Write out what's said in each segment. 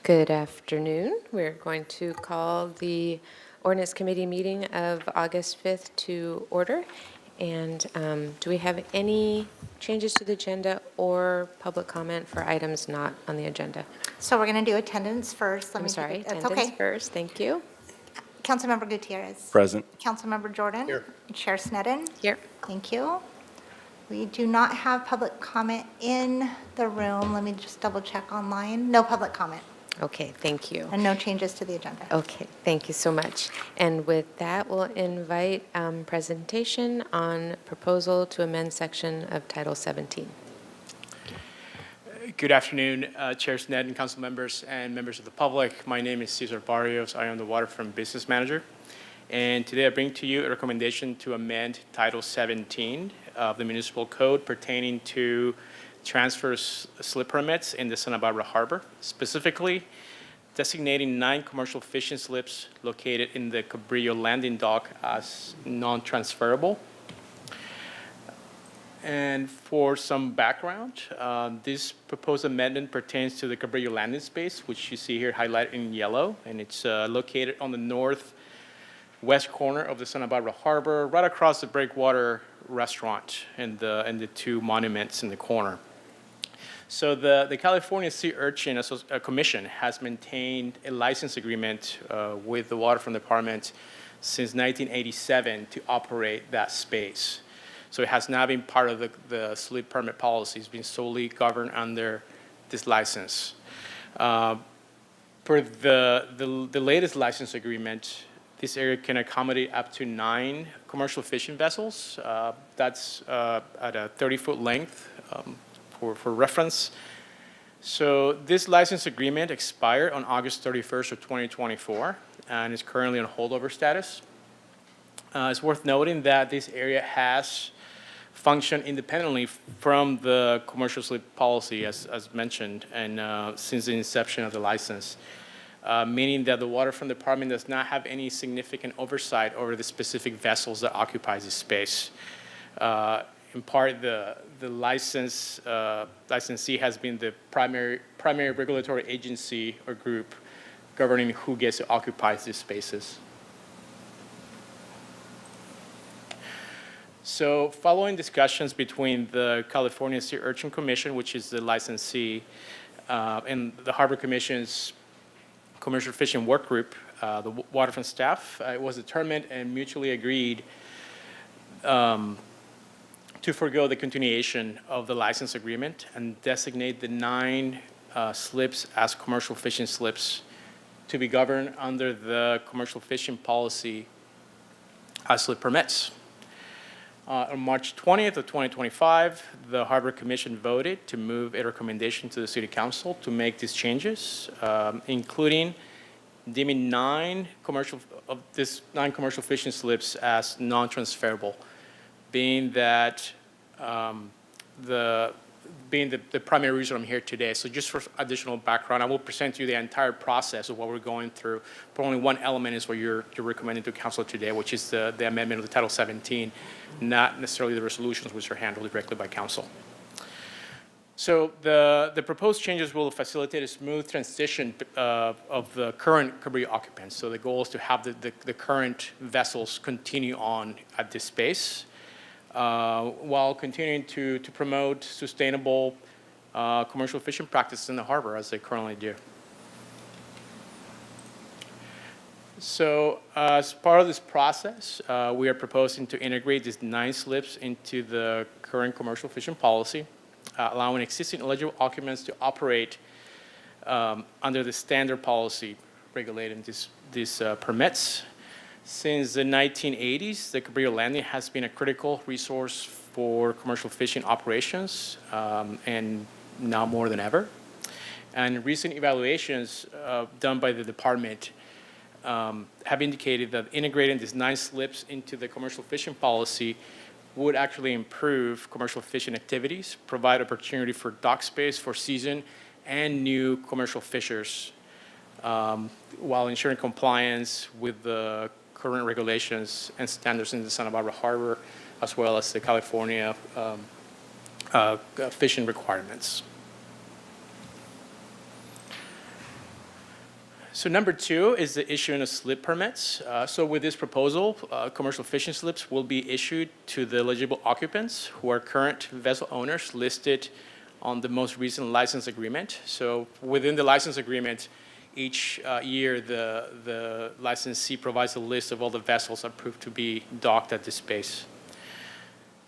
Good afternoon. We're going to call the Ordinance Committee meeting of August 5th to order. And do we have any changes to the agenda or public comment for items not on the agenda? So we're going to do attendance first. I'm sorry, That's attendance okay. first. Thank you. Councilmember Gutierrez. Present. Councilmember Jordan. Here. Chair Sneddon. Here. Thank you. We do not have public comment in the room. Let me just double check online. No public comment Okay, thank you. and no changes to the agenda. Okay, thank you so much. And with that, we'll invite presentation on proposal to amend section of Title 17. Good afternoon, Chair Sneddon, council members, and members of the public. My name is Cesar Barrios. I am the Waterfront Business Manager. And today I bring to you a recommendation to amend Title 17 of the Municipal Code pertaining to transfer slip permits in the Santa Barbara Harbor, specifically designating 9 commercial fishing slips located in the Cabrillo landing dock as non-transferable. And for some background, this proposed amendment pertains to the Cabrillo landing space, which you see here highlighted in yellow, and it's located on the northwest corner of the Santa Barbara Harbor, right across the Breakwater restaurant and the 2 monuments in the corner. So the California Sea Urchin Commission has maintained a license agreement with the Waterfront Department since 1987 to operate that space. So it has not been part of the slip permit policy. It's been solely governed under this license. For the latest license agreement, this area can accommodate up to 9 commercial fishing vessels. That's at a 30-foot length for reference. So this license agreement expired on August 31st of 2024 and is currently on holdover status. It's worth noting that this area has functioned independently from the commercial slip policy, as mentioned, and since the inception of the license, meaning that the Waterfront Department does not have any significant oversight over the specific vessels that occupy this space. In part, the licensee has been the primary regulatory agency or group governing who gets to occupy these spaces. So following discussions between the California Sea Urchin Commission, which is the licensee, and the Harbor Commission's Commercial Fishing Work Group, the Waterfront staff, it was determined and mutually agreed to forego the continuation of the license agreement and designate the 9 slips as commercial fishing slips to be governed under the commercial fishing policy as slip permits. On March 20th of 2025, the Harbor Commission voted to move a recommendation to the City Council to make these changes, including deeming 9 commercial fishing slips as non-transferable, being that the primary reason I'm here today. So just for additional background, I will present to you the entire process of what we're going through, but only one element is what you're recommending to Council today, which is the amendment of the Title 17, not necessarily the resolutions which are handled directly by Council. So the proposed changes will facilitate a smooth transition of the current Cabrillo occupants. So the goal is to have the current vessels continue on at this space, while continuing to promote sustainable commercial fishing practices in the harbor as they currently do. So as part of this process, we are proposing to integrate these 9 slips into the current commercial fishing policy, allowing existing eligible occupants to operate under the standard policy regulating these permits. Since the 1980s, the Cabrillo Landing has been a critical resource for commercial fishing operations, and now more than ever. And recent evaluations done by the department have indicated that integrating these 9 slips into the commercial fishing policy would actually improve commercial fishing activities, provide opportunity for dock space for seasoned and new commercial fishers, while ensuring compliance with the current regulations and standards in the Santa Barbara Harbor, as well as the California fishing requirements. So number 2 is the issuing of slip permits. So with this proposal, commercial fishing slips will be issued to the eligible occupants who are current vessel owners listed on the most recent license agreement. So within the license agreement, each year the licensee provides a list of all the vessels approved to be docked at this space.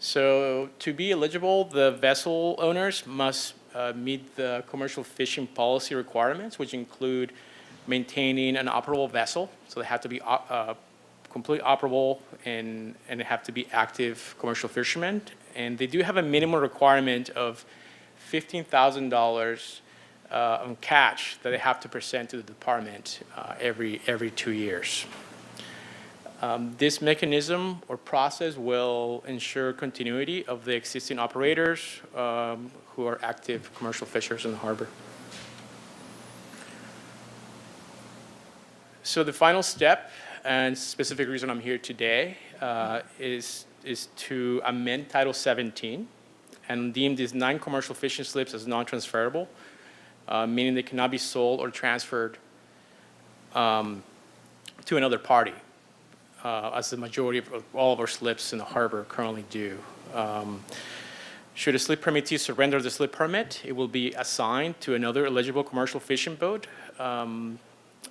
So to be eligible, the vessel owners must meet the commercial fishing policy requirements, which include maintaining an operable vessel. So they have to be completely operable and they have to be active commercial fishermen. And they do have a minimum requirement of $15,000 on catch that they have to present to the department every 2 years. This mechanism or process will ensure continuity of the existing operators who are active commercial fishers in the harbor. So the final step, and specific reason I'm here today, is to amend Title 17 and deem these 9 commercial fishing slips as non-transferable, meaning they cannot be sold or transferred to another party, as the majority of all of our slips in the harbor currently do. Should a slip permittee surrender the slip permit, it will be assigned to another eligible commercial fishing boat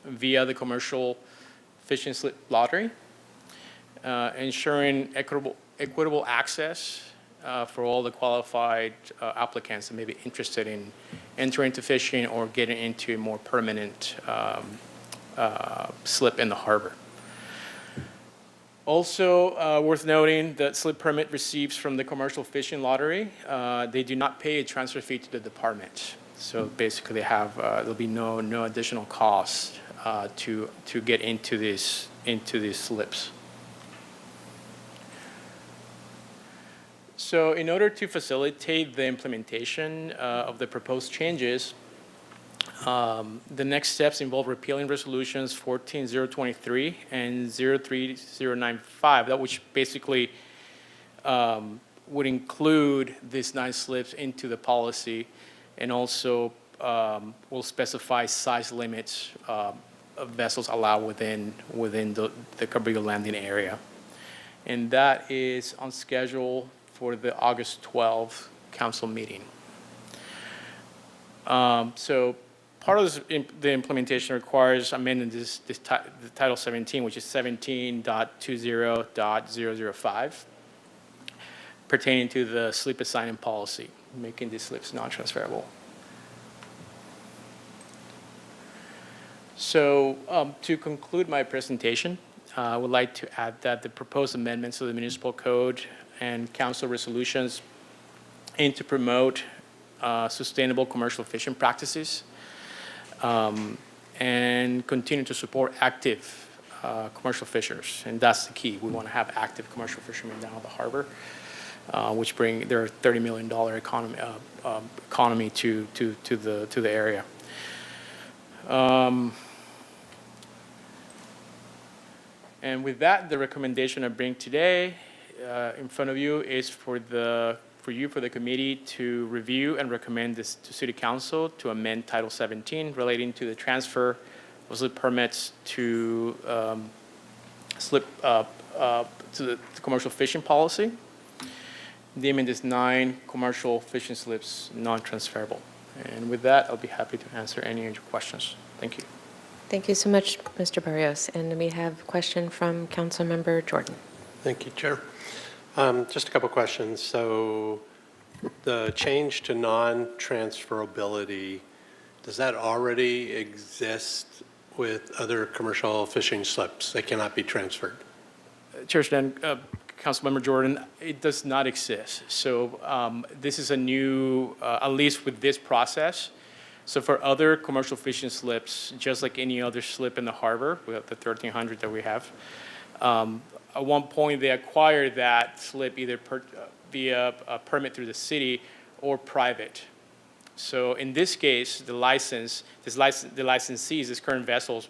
via the commercial fishing slip lottery, ensuring equitable access for all the qualified applicants that may be interested in entering into fishing or getting into a more permanent slip in the harbor. Also worth noting that slip permit received from the commercial fishing lottery, they do not pay a transfer fee to the department. So basically they have, there'll be no additional cost to get into these slips. So in order to facilitate the implementation of the proposed changes, the next steps involve repealing resolutions 14-023 and 03095, that which basically would include these 9 slips into the policy, and also will specify size limits of vessels allowed within the Cabrillo landing area. And that is on schedule for the August 12th council meeting. So part of the implementation requires amending the Title 17, which is 17.20.005, pertaining to the slip assignment policy, making these slips non-transferable. So to conclude my presentation, I would like to add that the proposed amendments to the municipal code and council resolutions aim to promote sustainable commercial fishing practices and continue to support active commercial fishers. And that's the key. We want to have active commercial fishermen down at the harbor, which bring their $30 million economy to the area. And with that, the recommendation I bring today in front of you is for the committee to review and recommend this to City Council to amend Title 17 relating to the transfer of slip permits to to the commercial fishing policy, deeming this 9 commercial fishing slips non-transferable. And with that, I'll be happy to answer any of your questions. Thank you. Thank you so much, Mr. Barrios. And we have a question from Councilmember Jordan. Thank you, Chair. Just a couple questions. So the change to non-transferability, does that already exist with other commercial fishing slips? They cannot be transferred? Chair Stan, Councilmember Jordan, it does not exist. So this is a new, at least with this process. So for other commercial fishing slips, just like any other slip in the harbor, we have the 1,300 that we have. At one point, they acquired that slip either via a permit through the city or private. So in this case, the licensees, these current vessels,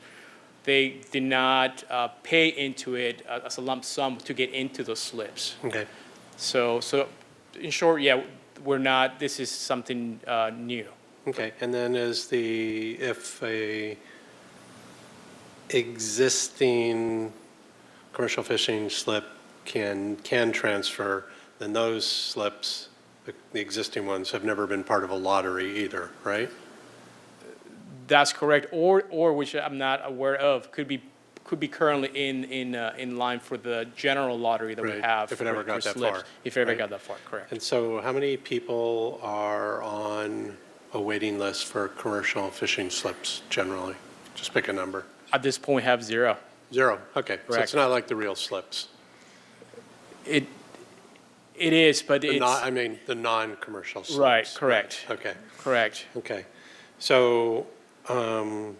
they did not pay into it as a lump sum to get into those slips. Okay. So in short, yeah, we're not, this is something new. Okay, and then if a existing commercial fishing slip can transfer, then those slips, the existing ones, have never been part of a lottery either, right? That's correct, or which I'm not aware of, could be currently in line for the general lottery that we Right, have. if it ever for got that slips, far, If it ever right? got that far, correct. And so how many people are on a waiting list for commercial fishing slips generally? Just pick a number. At this point, we have 0. 0, okay. So Correct. it's not like the real slips. It is, but The it's, I mean, the non-commercial slips. right, correct, Okay, correct. okay. So, so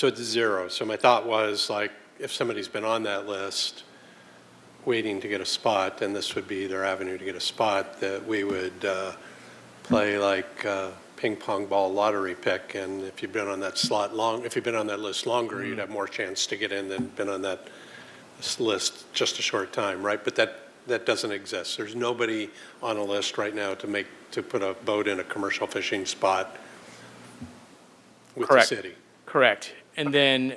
it's 0. So my thought was, like, if somebody's been on that list waiting to get a spot, then this would be their avenue to get a spot, that we would play like ping pong ball lottery pick. And if you've been on that if you've been on that list longer, you'd have more chance to get in than been on that list just a short time, right? But that doesn't exist. There's nobody on a list right now to put a boat in a commercial fishing spot with the Correct. city. Correct. And then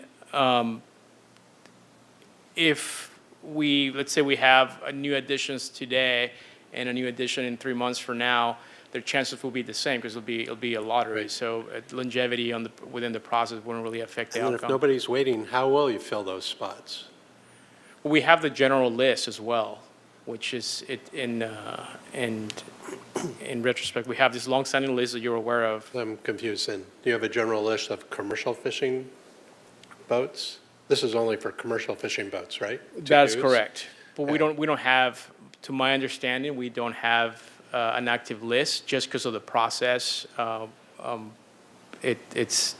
if let's say we have a new additions today and a new addition in 3 months from now, their chances will be the same because it'll be a lottery. Right. So longevity within the process wouldn't really affect the And then if outcome. nobody's waiting, how will you fill those spots? We have the general list as well, which is in retrospect, we have this long-standing list that you're aware of. I'm confused then. Do you have a general list of commercial fishing boats? This is only for commercial fishing boats, right? To That's use? correct. But we Okay. don't have, to my understanding, we don't have an active list just because of the process. It's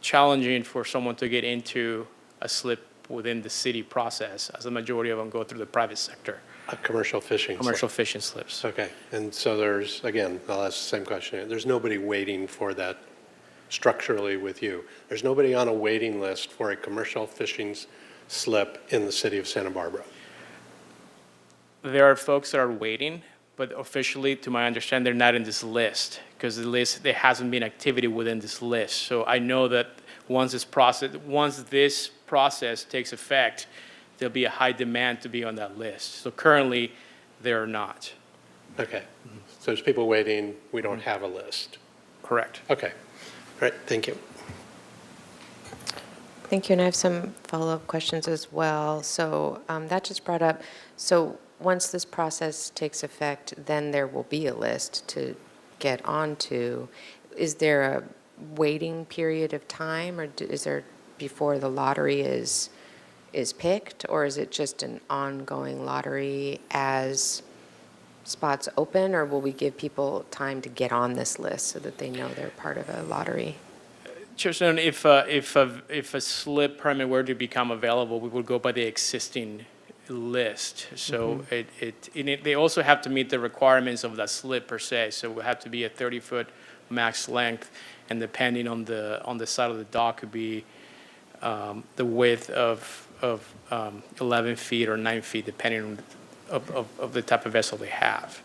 challenging for someone to get into a slip within the city process, as the majority of them go through the private sector, A commercial fishing slip. commercial fishing slips. Okay, and so there's, again, I'll ask the same question. There's nobody waiting for that structurally with you. There's nobody on a waiting list for a commercial fishing slip in the city of Santa Barbara. There are folks that are waiting, but officially, to my understanding, they're not in this list because there hasn't been activity within this list. So I know that once this process takes effect, there'll be a high demand to be on that list. So currently, there are not. Okay, so there's people waiting, we don't have a list. Correct. Okay, all right, thank you. Thank you, and I have some follow-up questions as well. So that just brought up, so once this process takes effect, then there will be a list to get onto. Is there a waiting period of time, or is there before the lottery is picked, or is it just an ongoing lottery as spots open, or will we give people time to get on this list so that they know they're part of a lottery? Chairman, if a slip permit were to become available, we would go by the existing list. So they also have to meet the requirements of that slip per se. So it would have to be a 30-foot max length, and depending on the side of the dock, could be the width of 11 feet or 9 feet, depending on the type of vessel they have.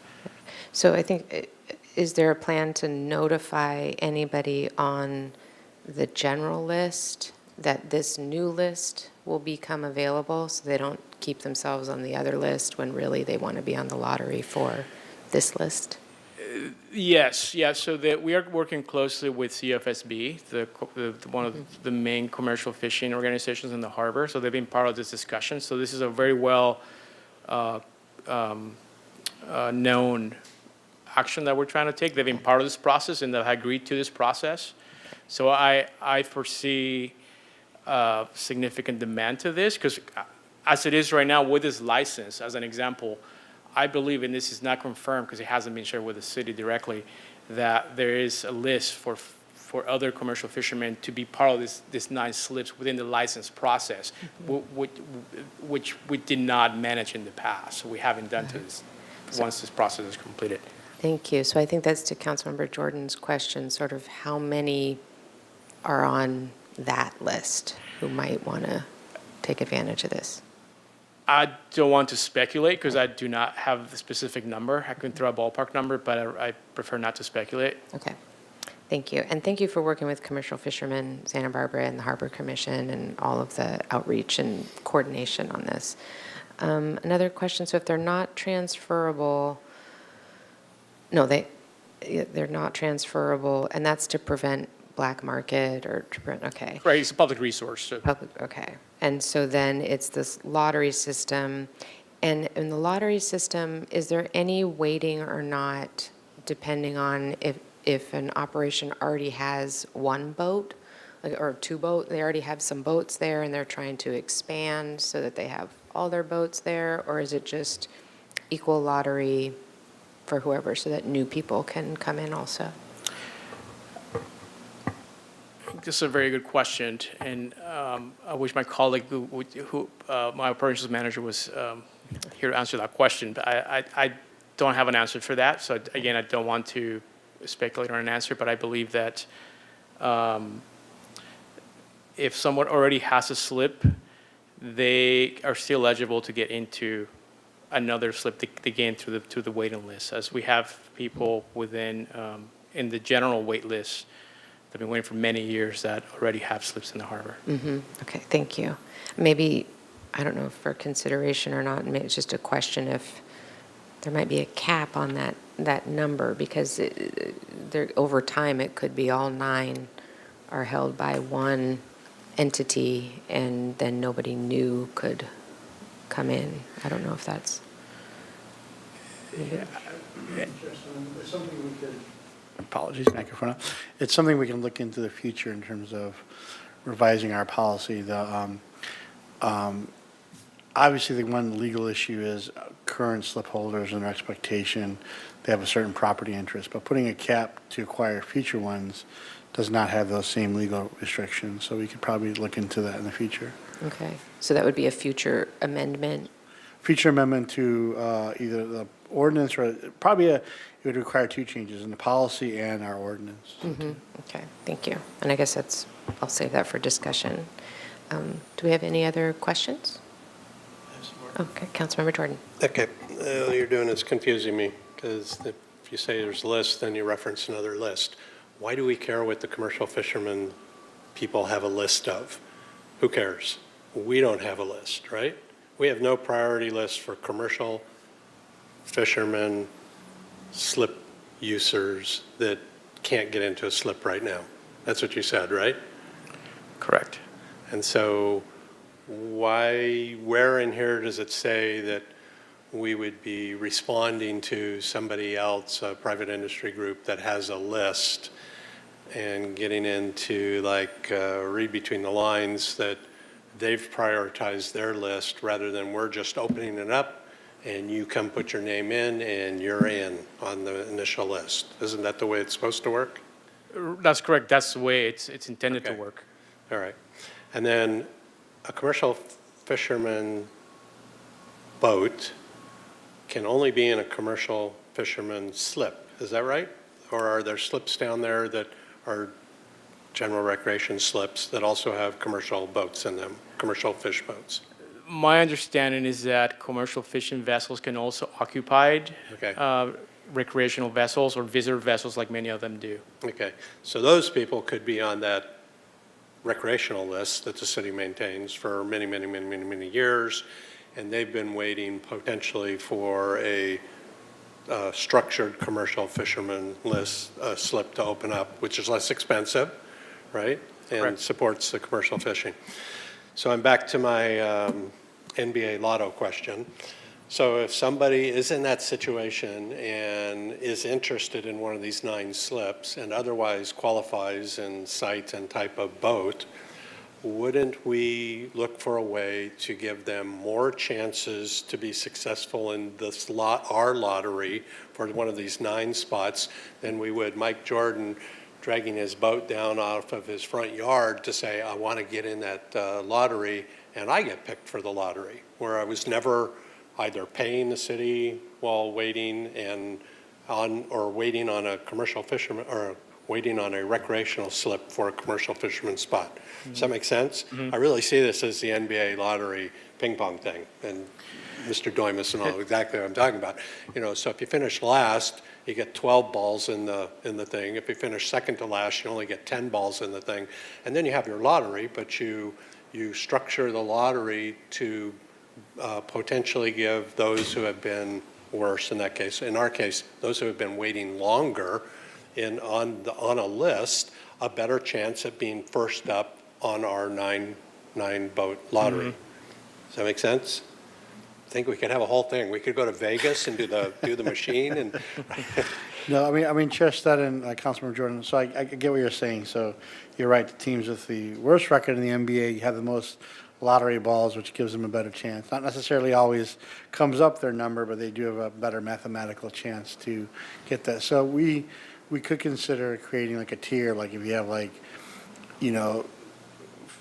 So I think, is there a plan to notify anybody on the general list that this new list will become available, so they don't keep themselves on the other list when really they want to be on the lottery for this list? Yes, yeah. So we are working closely with CFSB, one of the main commercial fishing organizations in the harbor. So they've been part of this discussion. So this is a very well known action that we're trying to take. They've been part of this process and they've agreed to this process. So I foresee significant demand to this because as it is right now with this license, as an example, I believe, and this is not confirmed because it hasn't been shared with the city directly, that there is a list for other commercial fishermen to be part of this 9 slips within the license process, which we did not manage in the past. So we haven't done to this once this process is completed. Thank you. So I think that's to Councilmember Jordan's question, sort of how many are on that list who might want to take advantage of this? I don't want to speculate because I do not have the specific number. I can throw a ballpark number, but I prefer not to speculate. Okay. Thank you. And thank you for working with Commercial Fishermen Santa Barbara and the Harbor Commission and all of the outreach and coordination on this. Another question, so if they're not transferable, no, they're not transferable, and that's to prevent black market or to prevent, okay. Right, it's a public resource, so. Public, okay. And so then it's this lottery system. And in the lottery system, is there any weighting or not, depending on if an operation already has one boat, like, or two boat, they already have some boats there and they're trying to expand so that they have all their boats there? Or is it just equal lottery for whoever so that new people can come in also? This is a very good question, and I wish my colleague, my operations manager, was here to answer that question. But I don't have an answer for that. So again, I don't want to speculate on an answer, but I believe that if someone already has a slip, they are still eligible to get into another slip to gain through the waiting list, as we have people within in the general wait list that have been waiting for many years that already have slips in the harbor. Okay, thank you. Maybe, I don't know if for consideration or not, maybe it's just a question if there might be a cap on that number, because over time, it could be all 9 are held by one entity, and then nobody new could come in. I don't know if that's... It's something we could, apologies, microphone. It's something we can look into the future in terms of revising our policy. Obviously, the one legal issue is current slip holders and their expectation. They have a certain property interest, but putting a cap to acquire future ones does not have those same legal restrictions. So we could probably look into that in the future. Okay, so that would be a future amendment? Future amendment to either the ordinance or probably it would require 2 changes in the policy and our ordinance. Okay, thank you. And I guess I'll save that for discussion. Do we have any other questions? Okay, Councilmember Jordan. Okay, all you're doing is confusing me, because if you say there's a list, then you reference another list. Why do we care what the commercial fishermen people have a list of? Who cares? We don't have a list, right? We have no priority list for commercial fishermen, slip users that can't get into a slip right now. That's what you said, right? Correct. And so where in here does it say that we would be responding to somebody else, a private industry group that has a list, and getting into read between the lines that they've prioritized their list rather than we're just opening it up and you come put your name in and you're in on the initial list? Isn't that the way it's supposed to work? That's correct. That's the way it's intended to Okay. work. All right. And then a commercial fisherman boat can only be in a commercial fisherman slip. Is that right? Or are there slips down there that are general recreation slips that also have commercial boats in them, commercial fish boats? My understanding is that commercial fishing vessels can also occupy Okay. recreational vessels or visitor vessels, like many of them do. Okay. So those people could be on that recreational list that the city maintains for many, many, many, many, many years, and they've been waiting potentially for a structured commercial fisherman list slip to open up, which is less expensive, right? And Correct. supports the commercial fishing. So I'm back to my NBA lotto question. So if somebody is in that situation and is interested in one of these 9 slips and otherwise qualifies in site and type of boat, wouldn't we look for a way to give them more chances to be successful in this our lottery for one of these 9 spots than we would Mike Jordan dragging his boat down off of his front yard to say, I want to get in that lottery, and I get picked for the lottery, where I was never either paying the city while waiting or waiting on a commercial fisherman or waiting on a recreational slip for a commercial fisherman spot. Does that make sense? I really see this as the NBA lottery ping pong thing. And Mr. Doimus and all exactly what I'm talking about. So if you finish last, you get 12 balls in the thing. If you finish second to last, you only get 10 balls in the thing. And then you have your lottery, but you structure the lottery to potentially give those who have been worse in that case. In our case, those who have been waiting longer on a list, a better chance at being first up on our nine boat lottery. Does that make sense? I think we could have a whole thing. We could go to Vegas and do the machine and. No, I mean, Chair Studd and Councilmember Jordan, so I get what you're saying. So you're right, the teams with the worst record in the NBA have the most lottery balls, which gives them a better chance. Not necessarily always comes up their number, but they do have a better mathematical chance to get that. So we could consider creating like a tier, like if you have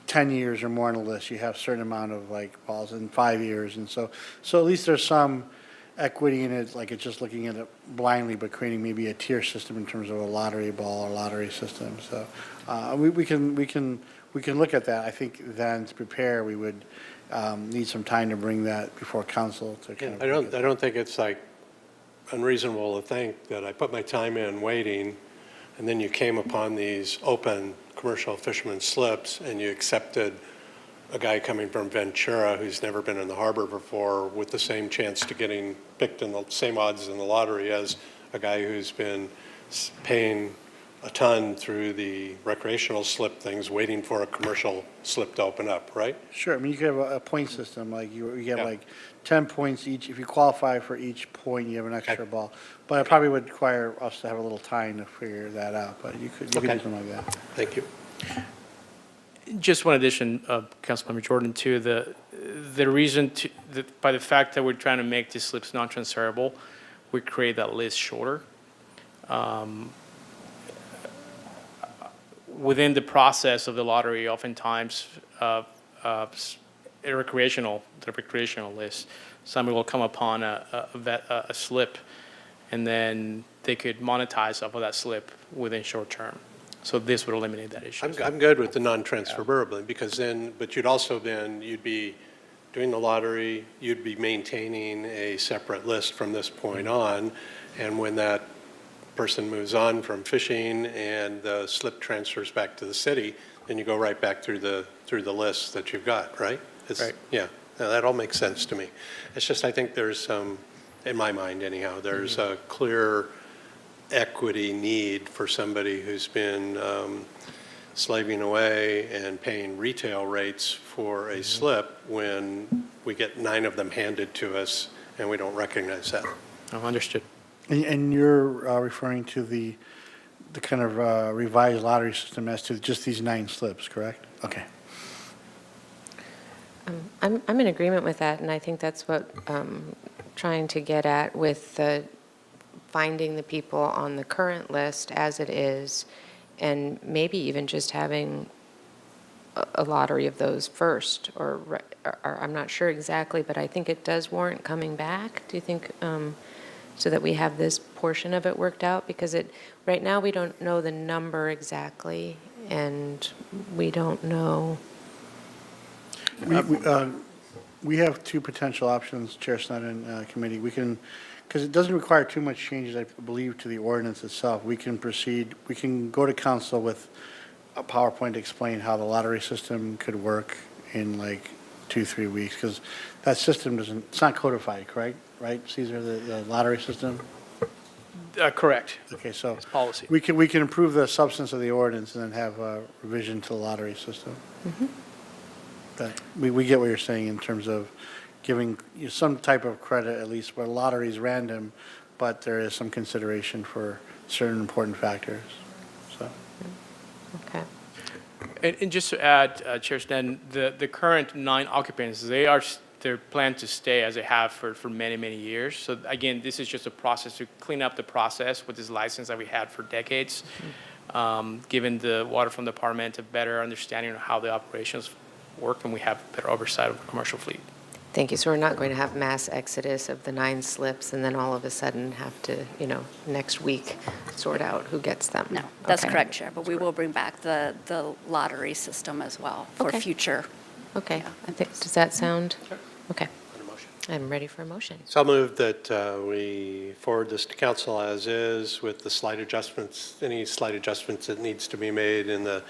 10 years or more on a list, you have a certain amount of balls in 5 years. And so at least there's some equity in it, like it's just looking at it blindly, but creating maybe a tier system in terms of a lottery ball or lottery system. So we can look at that. I think then to prepare, we would need some time to bring that before council to kind of. I don't think it's unreasonable to think that I put my time in waiting, and then you came upon these open commercial fisherman slips, and you accepted a guy coming from Ventura who's never been in the harbor before with the same chance to getting picked in the same odds in the lottery as a guy who's been paying a ton through the recreational slip things, waiting for a commercial slip to open up, right? Sure. I mean, you could have a point system, like you have Yeah. 10 points each. If you qualify for each point, you have an extra ball. But it probably would require us to have a little time to figure that out, but you could do Okay. something like that. Thank you. Just one addition, Councilmember Jordan, to the reason by the fact that we're trying to make these slips non-transferable, we create that list shorter. Within the process of the lottery, oftentimes, the recreational list, somebody will come upon a slip, and then they could monetize off of that slip within short term. So this would eliminate that issue. I'm good with the non-transferability because but you'd be doing the lottery, you'd be maintaining a separate list from this point on, and when that person moves on from fishing and the slip transfers back to the city, then you go right back through the list that you've got, right? Right. Yeah, that all makes sense to me. It's just I think there's in my mind anyhow, there's a clear equity need for somebody who's been slaving away and paying retail rates for a slip when we get 9 of them handed to us and we don't recognize that. Oh, understood. And you're referring to the kind of revised lottery system as to just these 9 slips, correct? Okay. I'm in agreement with that, and I think that's what trying to get at with finding the people on the current list as it is, and maybe even just having a lottery of those first, or I'm not sure exactly, but I think it does warrant coming back. Do you think, so that we have this portion of it worked out? Because right now we don't know the number exactly, and we don't know. We have 2 potential options, Chair Snyder and committee. We can, because it doesn't require too much changes, I believe, to the ordinance itself. We can proceed, we can go to council with a PowerPoint to explain how the lottery system could work in 2-3 weeks, because that system it's not codified, correct? Right, Caesar, the lottery system? Correct. Okay, so It's policy. we can improve the substance of the ordinance and then have a revision to the lottery system. But we get what you're saying in terms of giving some type of credit, at least where lottery is random, but there is some consideration for certain important factors, so. Okay. And just to add, Chair Stan, the current 9 occupants, they're planned to stay as they have for many, many years. So again, this is just a process to clean up the process with this license that we had for decades, giving the Waterfront Department a better understanding of how the operations work, and we have better oversight of the commercial fleet. Thank you. So we're not going to have mass exodus of the 9 slips and then all of a sudden have to, next week sort out who gets them? No, that's Okay. correct, Chair, but we will bring back the lottery system as well for Okay. future. Okay. Yeah, I think, does that sound? Okay. I'm ready for a motion. So I'll move that we forward this to council as is with the slight adjustments, any slight adjustments that needs to be made in the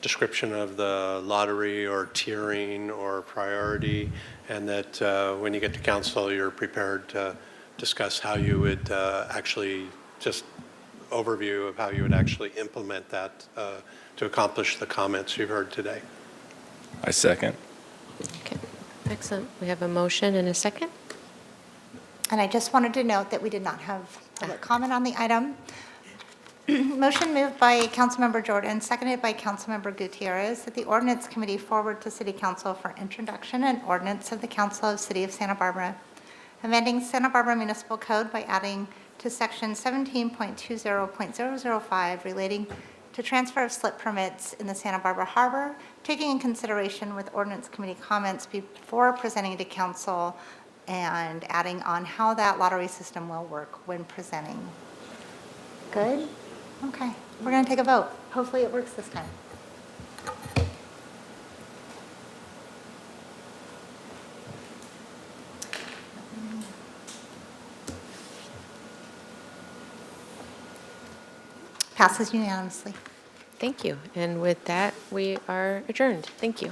description of the lottery or tiering or priority, and that when you get to council, you're prepared to discuss how you would actually, just overview of how you would actually implement that to accomplish the comments you've heard today. I second. Okay, excellent. We have a motion and a second. And I just wanted to note that we did not have public comment on the item. Motion moved by Councilmember Jordan, seconded by Councilmember Gutierrez, that the Ordinance Committee forward to City Council for introduction an ordinance of the Council of City of Santa Barbara, amending Santa Barbara Municipal Code by adding to Section 17.20.005 relating to transfer of slip permits in the Santa Barbara Harbor, taking in consideration with Ordinance Committee comments before presenting to Council, and adding on how that lottery system will work when presenting. Good? Okay, we're going to take a vote. Hopefully it works this time. Passes unanimously. Thank you. And with that, we are adjourned. Thank you.